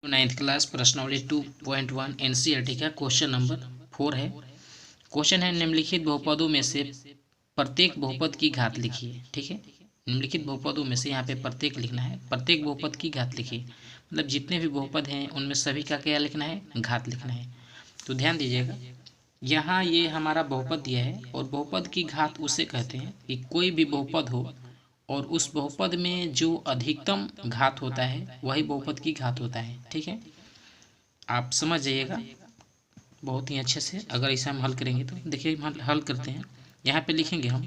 Ninth class प्रश्नावली 2.1 NCERT का question number 4 है। क्वेश्चन है निम्नलिखित बहुपदों में से प्रत्येक बहुपद की घात लिखिए। ठीक है, निम्नलिखित बहुपदों में से यहाँ पे प्रत्येक लिखना है, प्रत्येक बहुपद की घात लिखिए, मतलब जितने भी बहुपद हैं उनमें सभी का क्या लिखना है, घात लिखना है। तो ध्यान दीजिएगा, यहाँ ये हमारा बहुपद दिया है और बहुपद की घात उसे कहते हैं कि कोई भी बहुपद हो और उस बहुपद में जो अधिकतम घात होता है वही बहुपद की घात होता है। ठीक है, आप समझ जाइएगा बहुत ही अच्छे से। अगर इसे हम हल करेंगे तो देखिए हम हल करते हैं। यहाँ पे लिखेंगे हम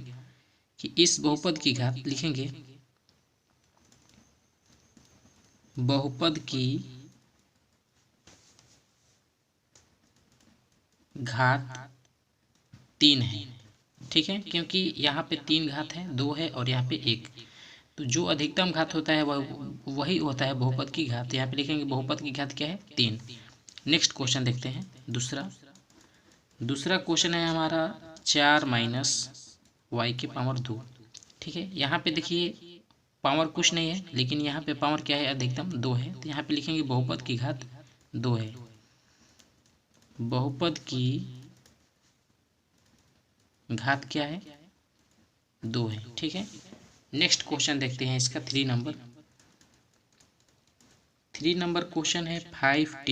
कि इस बहुपद की घात लिखेंगे, बहुपद की घात 3 है। ठीक है, क्योंकि यहाँ पे 3 घात है, 2 है और यहाँ पे 1, तो जो अधिकतम घात होता है वही होता है बहुपद की घात। यहाँ पे लिखेंगे बहुपद की घात क्या है, 3। नेक्स्ट क्वेश्चन देखते हैं। दूसरा क्वेश्चन है हमारा 4 माइनस वाई की पावर 2। ठीक है, यहाँ पे देखिए पावर कुछ नहीं है, लेकिन यहाँ पे पावर क्या है, अधिकतम 2 है। तो यहाँ पे लिखेंगे बहुपद की घात 2 है, बहुपद की घात क्या है, 2 है। ठीक है, नेक्स्ट क्वेश्चन देखते हैं इसका 3 नंबर क्वेश्चन है 5t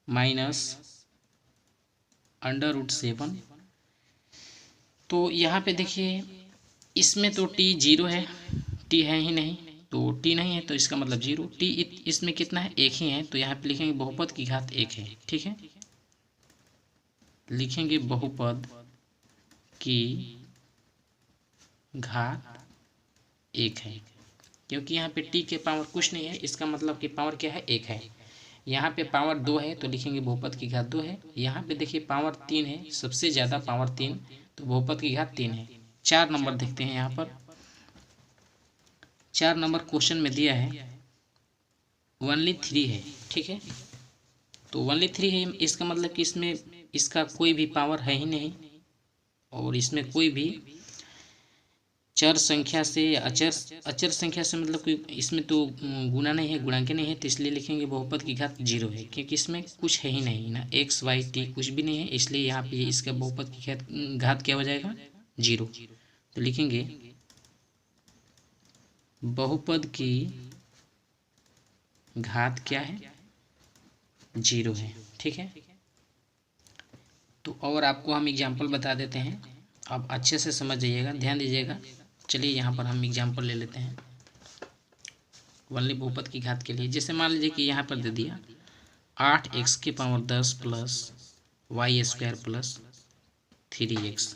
माइनस √7। तो यहाँ पे देखिए इसमें तो t 0 है, t है ही नहीं, तो t नहीं है तो इसका मतलब 0। t इसमें कितना है, 1 ही है, तो यहाँ पे लिखेंगे बहुपद की घात 1 है। ठीक है, लिखेंगे बहुपद की घात 1 है, क्योंकि यहाँ पे t के पावर कुछ नहीं है, इसका मतलब कि पावर क्या है, 1 है। यहाँ पे पावर 2 है तो लिखेंगे बहुपद की घात 2 है। यहाँ पे देखिए पावर 3 है, सबसे ज़्यादा पावर 3, तो बहुपद की घात 3 है। 4 नंबर देखते हैं। यहाँ पर 4 नंबर क्वेश्चन में दिया है ओनली 3 है। ठीक है, तो ओनली 3 है, इसका मतलब कि इसमें इसका कोई भी पावर है ही नहीं, और इसमें कोई भी चर संख्या से या अचर संख्या से, मतलब कोई इसमें तो गुणा नहीं है, गुणांक नहीं है, तो इसलिए लिखेंगे बहुपद की घात 0 है, क्योंकि इसमें कुछ है ही नहीं ना, x y t कुछ भी नहीं है, इसलिए यहाँ पे इसका बहुपद की घात क्या हो जाएगा, 0। तो लिखेंगे बहुपद की घात क्या है, 0 है। ठीक है, तो और आपको हम एग्जाम्पल बता देते हैं, आप अच्छे से समझ जाइएगा, ध्यान दीजिएगा। चलिए यहाँ पर हम एग्जाम्पल ले लेते हैं ओनली बहुपद की घात के लिए। जैसे मान लीजिए कि यहाँ पर दे दिया 8x की power 10 plus y² plus 3x।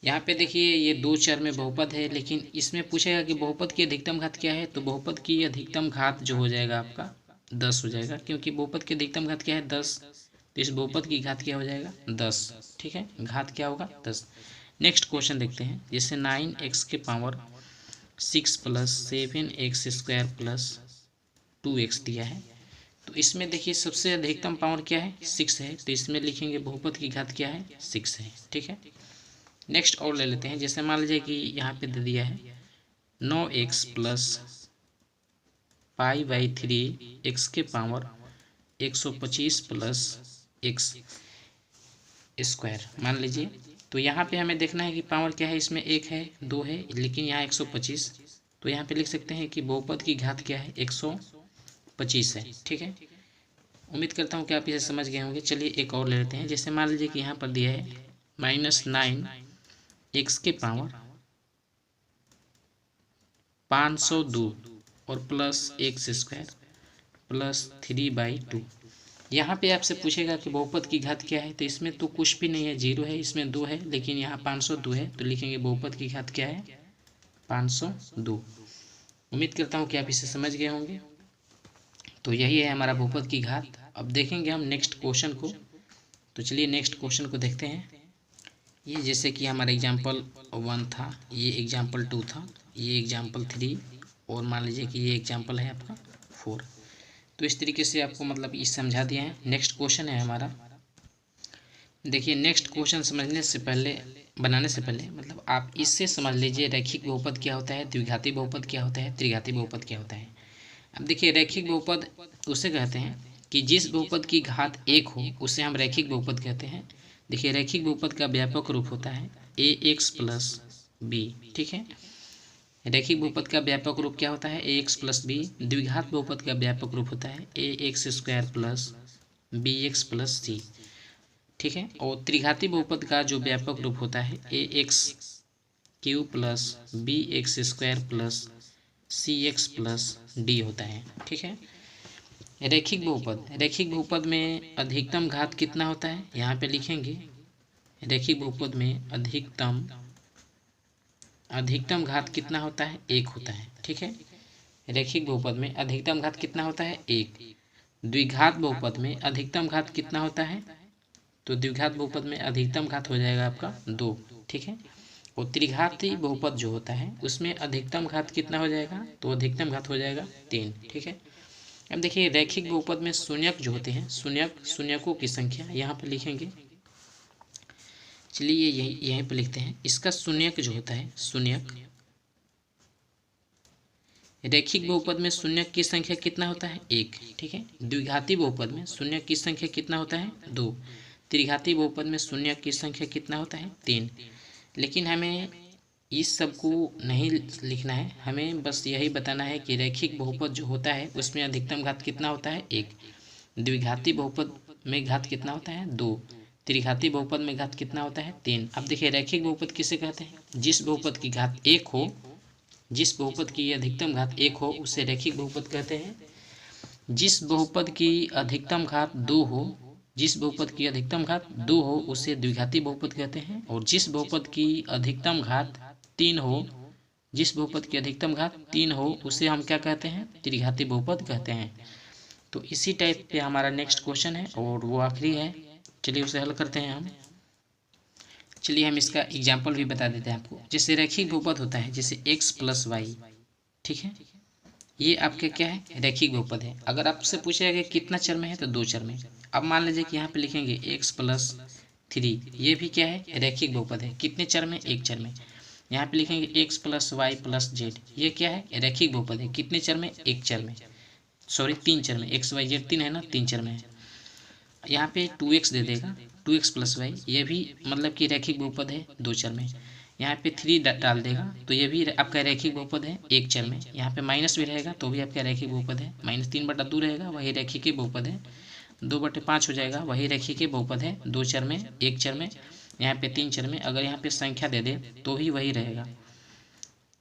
यहाँ पे देखिए ये 2 चर में बहुपद है, लेकिन इसमें पूछेगा कि बहुपद की अधिकतम घात क्या है, तो बहुपद की अधिकतम घात जो हो जाएगा आपका 10 हो जाएगा, क्योंकि बहुपद की अधिकतम घात क्या है, 10, तो इस बहुपद की घात क्या हो जाएगा, 10। ठीक है, घात क्या होगा, 10। नेक्स्ट क्वेश्चन देखते हैं। जैसे 9x की power 6 plus 7x² plus 2x दिया है, तो इसमें देखिए सबसे अधिकतम पावर क्या है, 6 है, तो इसमें लिखेंगे बहुपद की घात क्या है, 6 है। ठीक है, नेक्स्ट और ले लेते हैं। जैसे मान लीजिए कि यहाँ पे दे दिया है 9x प्लस π/3 x के पावर 125 प्लस x² मान लीजिए। तो यहाँ पे हमें देखना है कि पावर क्या है, इसमें 1 है, 2 है, लेकिन यहाँ 125, तो यहाँ पे लिख सकते हैं कि बहुपद की घात क्या है, 125 है। ठीक है, उम्मीद करता हूँ कि आप इसे समझ गए होंगे। चलिए एक और ले लेते हैं। जैसे मान लीजिए कि यहाँ पर दिया है -9x के पावर 502 और प्लस x² प्लस 3/2। यहाँ पे आपसे पूछेगा कि बहुपद की घात क्या है, तो इसमें तो कुछ भी नहीं है, 0 है, इसमें 2 है, लेकिन यहाँ 502 है, तो लिखेंगे बहुपद की घात क्या है, 502। उम्मीद करता हूँ कि आप इसे समझ गए होंगे। तो यही है हमारा बहुपद की घात। अब देखेंगे हम नेक्स्ट क्वेश्चन को। तो चलिए नेक्स्ट क्वेश्चन को देखते हैं। ये जैसे कि हमारा एग्जाम्पल 1 था, ये एग्जाम्पल 2 था, ये एग्जाम्पल 3, और मान लीजिए कि ये एग्जाम्पल है आपका 4। तो इस तरीके से आपको मतलब इस समझा दिया है। नेक्स्ट क्वेश्चन है हमारा। देखिए नेक्स्ट क्वेश्चन समझने से पहले, बनाने से पहले मतलब आप इससे समझ लीजिए रैखिक बहुपद क्या होता है, द्विघाती बहुपद क्या होता है, त्रिघाती बहुपद क्या होता है। अब देखिए रैखिक बहुपद उसे कहते हैं कि जिस बहुपद की घात 1 हो उसे हम रैखिक बहुपद कहते हैं। देखिए रैखिक बहुपद का व्यापक रूप होता है ax प्लस बी। ठीक है, रैखिक बहुपद का व्यापक रूप क्या होता है ax प्लस बी। द्विघात बहुपद का व्यापक रूप होता है ax square plus bx plus C. ठीक है, और त्रिघाती बहुपद का जो व्यापक रूप होता है ax cube plus bx square plus cx plus D होता है। ठीक है, रैखिक बहुपद, रैखिक बहुपद में अधिकतम घात कितना होता है यहाँ पे लिखेंगे। रैखिक बहुपद में अधिकतम घात कितना होता है 1 होता है। ठीक है, रैखिक बहुपद में अधिकतम घात कितना होता है 1। द्विघात बहुपद में अधिकतम घात कितना होता है, तो द्विघात बहुपद में अधिकतम घात हो जाएगा आपका 2। ठीक है, और त्रिघाती बहुपद जो होता है उसमें अधिकतम घात कितना हो जाएगा, तो अधिकतम घात हो जाएगा 3। ठीक है, अब देखिए रैखिक बहुपद में शून्यक जो होते हैं, शून्यकों की संख्या यहाँ पर लिखेंगे। चलिए यहीं पर लिखते हैं। इसका शून्यक जो होता है, शून्यक, रैखिक बहुपद में शून्यक की संख्या कितना होता है 1। ठीक है, द्विघाती बहुपद में शून्यक की संख्या कितना होता है 2। त्रिघाती बहुपद में शून्यक की संख्या कितना होता है 3। लेकिन हमें इस सब को नहीं लिखना है, हमें बस यही बताना है कि रैखिक बहुपद जो होता है उसमें अधिकतम घात कितना होता है 1। द्विघाती बहुपद में घात कितना होता है 2। त्रिघाती बहुपद में घात कितना होता है 3। अब देखिए रैखिक बहुपद किसे कहते हैं, जिस बहुपद की घात 1 हो, जिस बहुपद की अधिकतम घात 1 हो उसे रैखिक बहुपद कहते हैं। जिस बहुपद की अधिकतम घात 2 हो, जिस बहुपद की अधिकतम घात 2 हो उसे द्विघाती बहुपद कहते हैं। और जिस बहुपद की अधिकतम घात 3 हो, जिस बहुपद की अधिकतम घात 3 हो उसे हम क्या कहते हैं, त्रिघाती बहुपद कहते हैं। तो इसी टाइप पे हमारा नेक्स्ट क्वेश्चन है और वो आखिरी है। चलिए उसे हल करते हैं हम। चलिए हम इसका एग्जाम्पल भी बता देते हैं आपको। जैसे रैखिक बहुपद होता है जैसे x प्लस वाई। ठीक है, ये आपके क्या है, रैखिक बहुपद है। अगर आपसे पूछेगा कि कितना चर में है तो 2 चर में। अब मान लीजिए कि यहाँ पे लिखेंगे x प्लस 3, ये भी क्या है, रैखिक बहुपद है। कितने चर में, 1 चर में। यहाँ पे लिखेंगे x plus y plus z, ये क्या है, रैखिक बहुपद है। कितने चर में, 1 चर में, सॉरी 3 चर में। x y z 3 है ना, 3 चर में है। यहाँ पे 2x दे देगा, 2x प्लस वाई, ये भी मतलब कि रैखिक बहुपद है 2 चर में। यहाँ पे 3 डाल देगा तो ये भी आपका रैखिक बहुपद है 1 चर में। यहाँ पे माइनस भी रहेगा तो भी आपका रैखिक बहुपद है। -3/2 रहेगा, वही रैखिक बहुपद है। 2/5 हो जाएगा, वही रैखिक बहुपद है 2 चर में, 1 चर में। यहाँ पे 3 चर में। अगर यहाँ पे संख्या दे दे तो भी वही रहेगा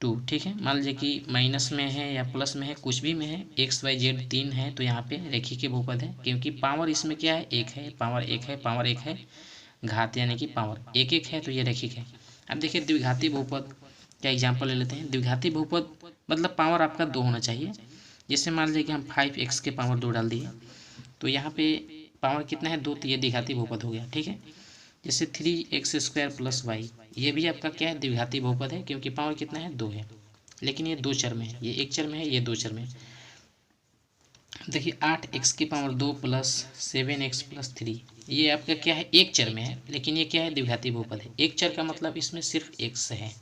2। ठीक है, मान लीजिए कि माइनस में है या प्लस में है, कुछ भी में है, x y z 3 है तो यहाँ पे रैखिक बहुपद है। क्योंकि पावर इसमें क्या है, 1 है, पावर 1 है, पावर 1 है, घात यानी कि पावर 1 है तो ये रैखिक है। अब देखिए द्विघाती बहुपद का एग्जाम्पल ले लेते हैं। द्विघाती बहुपद मतलब पावर आपका 2 होना चाहिए। जैसे मान लीजिए कि हम 5x के पावर 2 डाल दिए तो यहाँ पे पावर कितना है 2, तो ये द्विघाती बहुपद हो गया। ठीक है, जैसे 3x स्क्वायर प्लस वाई, ये भी आपका क्या है, द्विघाती बहुपद है। क्योंकि पावर कितना है 2 है, लेकिन ये 2 चर में है, ये 1 चर में है, ये 2 चर में है। देखिए 8x की पावर 2 प्लस 7x प्लस 3, ये आपका क्या है, 1 चर में है, लेकिन ये क्या है, द्विघाती बहुपद है। 1 चर का मतलब इसमें सिर्फ x है,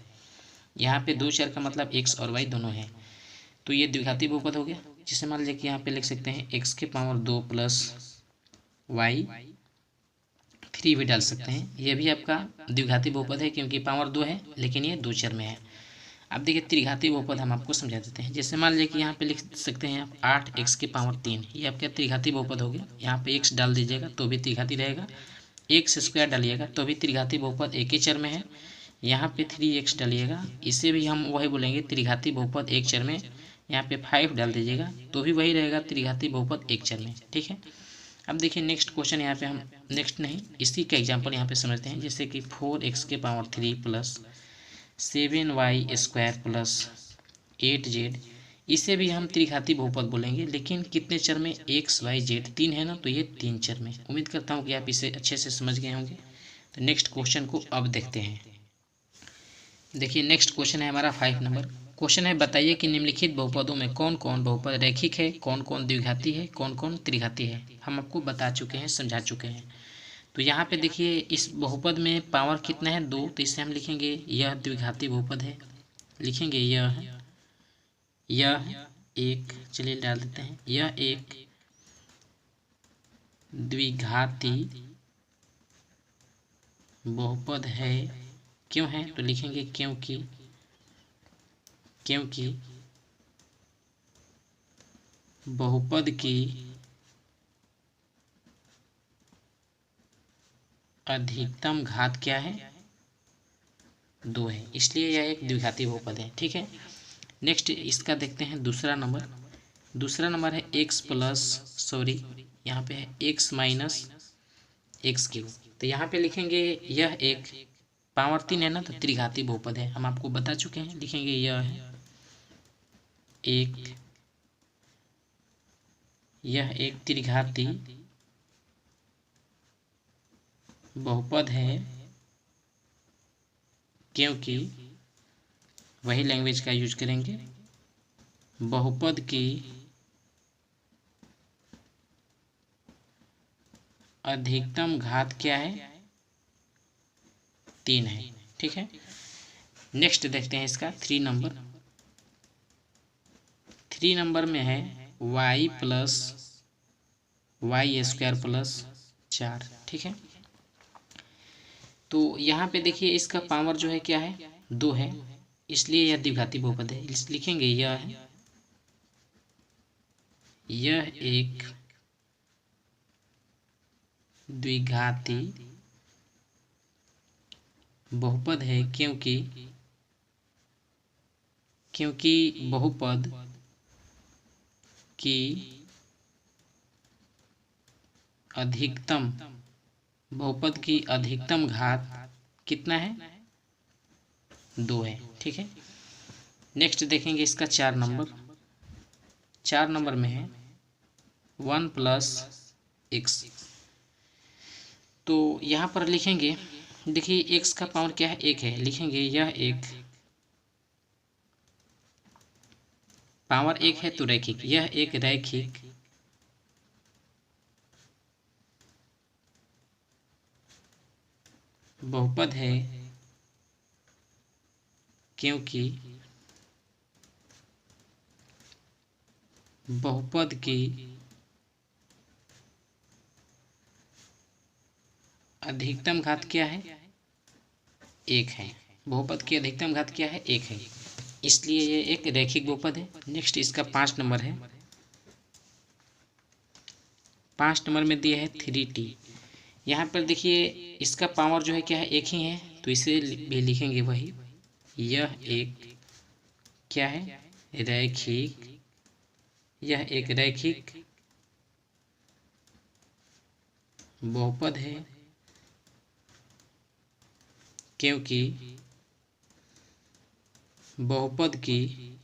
यहाँ पे 2 चर का मतलब x और y दोनों है, तो ये द्विघाती बहुपद हो गया। जिसे मान लीजिए कि यहाँ पे लिख सकते हैं x की पावर 2 प्लस वाई 3 भी डाल सकते हैं, ये भी आपका द्विघाती बहुपद है। क्योंकि पावर 2 है लेकिन ये 2 चर में है। अब देखिए त्रिघाती बहुपद हम आपको समझा देते हैं। जैसे मान लीजिए कि यहाँ पे लिख सकते हैं आप 8x की पावर 3, ये आपका त्रिघाती बहुपद हो गया। यहाँ पे x डाल दीजिएगा तो भी त्रिघाती रहेगा, x स्क्वायर डालिएगा तो भी त्रिघाती बहुपद, एक ही चर में है। यहाँ पे 3x डालिएगा, इसे भी हम वही बोलेंगे त्रिघाती बहुपद 1 चर में। यहाँ पे 5 डाल दीजिएगा तो भी वही रहेगा, त्रिघाती बहुपद 1 चर में। ठीक है, अब देखिए नेक्स्ट क्वेश्चन यहाँ पे हम, नेक्स्ट नहीं इसी का एग्जांपल यहाँ पे समझते हैं। जैसे कि 4x के power 3 plus 7y square plus 8z, इसे भी हम त्रिघाती बहुपद बोलेंगे। लेकिन कितने चर में, x y z 3 है ना, तो ये 3 चर में। उम्मीद करता हूँ कि आप इसे अच्छे से समझ गए होंगे। तो नेक्स्ट क्वेश्चन को अब देखते हैं। देखिए नेक्स्ट क्वेश्चन है हमारा 5 नंबर क्वेश्चन है। बताइए कि निम्नलिखित बहुपदों में कौन कौन बहुपद रैखिक है, कौन कौन द्विघाती है, कौन कौन त्रिघाती है। हम आपको बता चुके हैं, समझा चुके हैं। तो यहाँ पे देखिए इस बहुपद में पावर कितना है 2, तो इसे हम लिखेंगे यह द्विघाती बहुपद है। लिखेंगे यह एक, चलिए डाल देते हैं, यह एक द्विघाती बहुपद है। क्यों है? तो लिखेंगे क्योंकि बहुपद की अधिकतम घात क्या है? 2 है, इसलिए यह एक द्विघाती बहुपद है। ठीक है, नेक्स्ट इसका देखते हैं दूसरा नंबर। दूसरा नंबर है एक्स प्लस, सॉरी यहाँ पे है एक्स माइनस एक्स क्यूब। तो यहाँ पे लिखेंगे यह एक पावर 3 है ना, तो त्रिघाती बहुपद है, हम आपको बता चुके हैं। लिखेंगे यह है एक त्रिघाती बहुपद है, क्योंकि वही लैंग्वेज का यूज करेंगे, बहुपद की अधिकतम घात क्या है? 3 है। ठीक है, नेक्स्ट देखते हैं इसका 3 नंबर। 3 नंबर में है y plus y square plus 4। ठीक है, तो यहाँ पे देखिए इसका पावर जो है क्या है? 2 है, इसलिए यह द्विघाती बहुपद है। लिखेंगे यह एक द्विघाती बहुपद है, क्योंकि बहुपद की अधिकतम घात कितना है? 2 है। ठीक है, नेक्स्ट देखेंगे इसका 4 नंबर। 4 नंबर में है 1 प्लस एक्स। तो यहाँ पर लिखेंगे, देखिए x का पावर क्या है? 1 है, लिखेंगे यह एक पावर 1 है तो रैखिक, यह एक रैखिक बहुपद है, क्योंकि बहुपद की अधिकतम घात क्या है? 1 है। बहुपद की अधिकतम घात क्या है? 1 है, इसलिए ये एक रैखिक बहुपद है। नेक्स्ट इसका 5 नंबर है। 5 नंबर में दिया है 3t। यहाँ पर देखिए इसका पावर जो है क्या है? 1 ही है, तो इसे भी लिखेंगे वही, यह एक क्या है? रैखिक, यह एक रैखिक बहुपद है, क्योंकि बहुपद की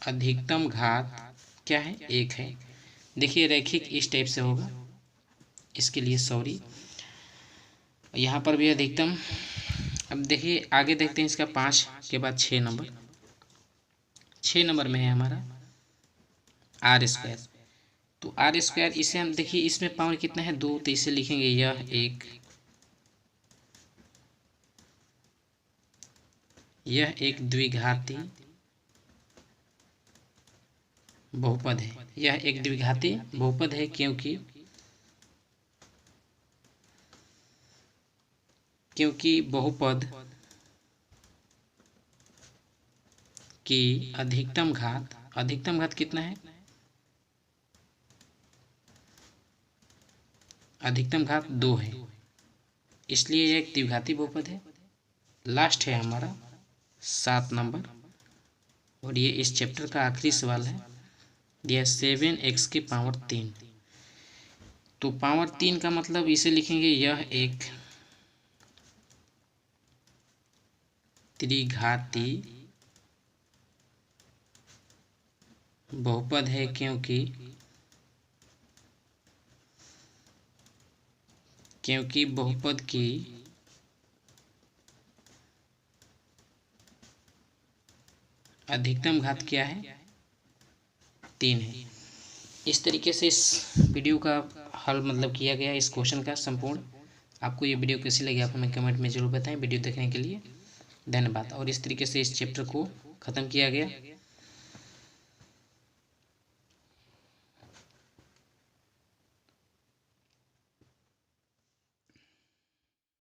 अधिकतम घात क्या है? 1 है। देखिए रैखिक इस टाइप से होगा, इसके लिए सॉरी, यहाँ पर भी अधिकतम। अब देखिए आगे देखते हैं इसका 5 के बाद 6 नंबर। 6 नंबर में है हमारा आर स्क्वायर। तो आर स्क्वायर, इसे हम देखिए इसमें पावर कितना है? 2, तो इसे लिखेंगे यह एक द्विघाती बहुपद है। यह एक द्विघाती बहुपद है, क्योंकि बहुपद की अधिकतम घात कितना है? अधिकतम घात 2 है, इसलिए यह एक द्विघाती बहुपद है। लास्ट है हमारा 7 नंबर, और ये इस चैप्टर का आखिरी सवाल है। यह 7x की पावर 3। तो पावर 3 का मतलब इसे लिखेंगे यह एक त्रिघाती बहुपद है, क्योंकि बहुपद की अधिकतम घात क्या है? 3 है। इस तरीके से इस वीडियो का हल मतलब किया गया इस क्वेश्चन का संपूर्ण। आपको ये वीडियो कैसी लगी आप हमें कमेंट में जरूर बताएं। वीडियो देखने के लिए धन्यवाद। और इस तरीके से इस चैप्टर को ख़त्म किया गया।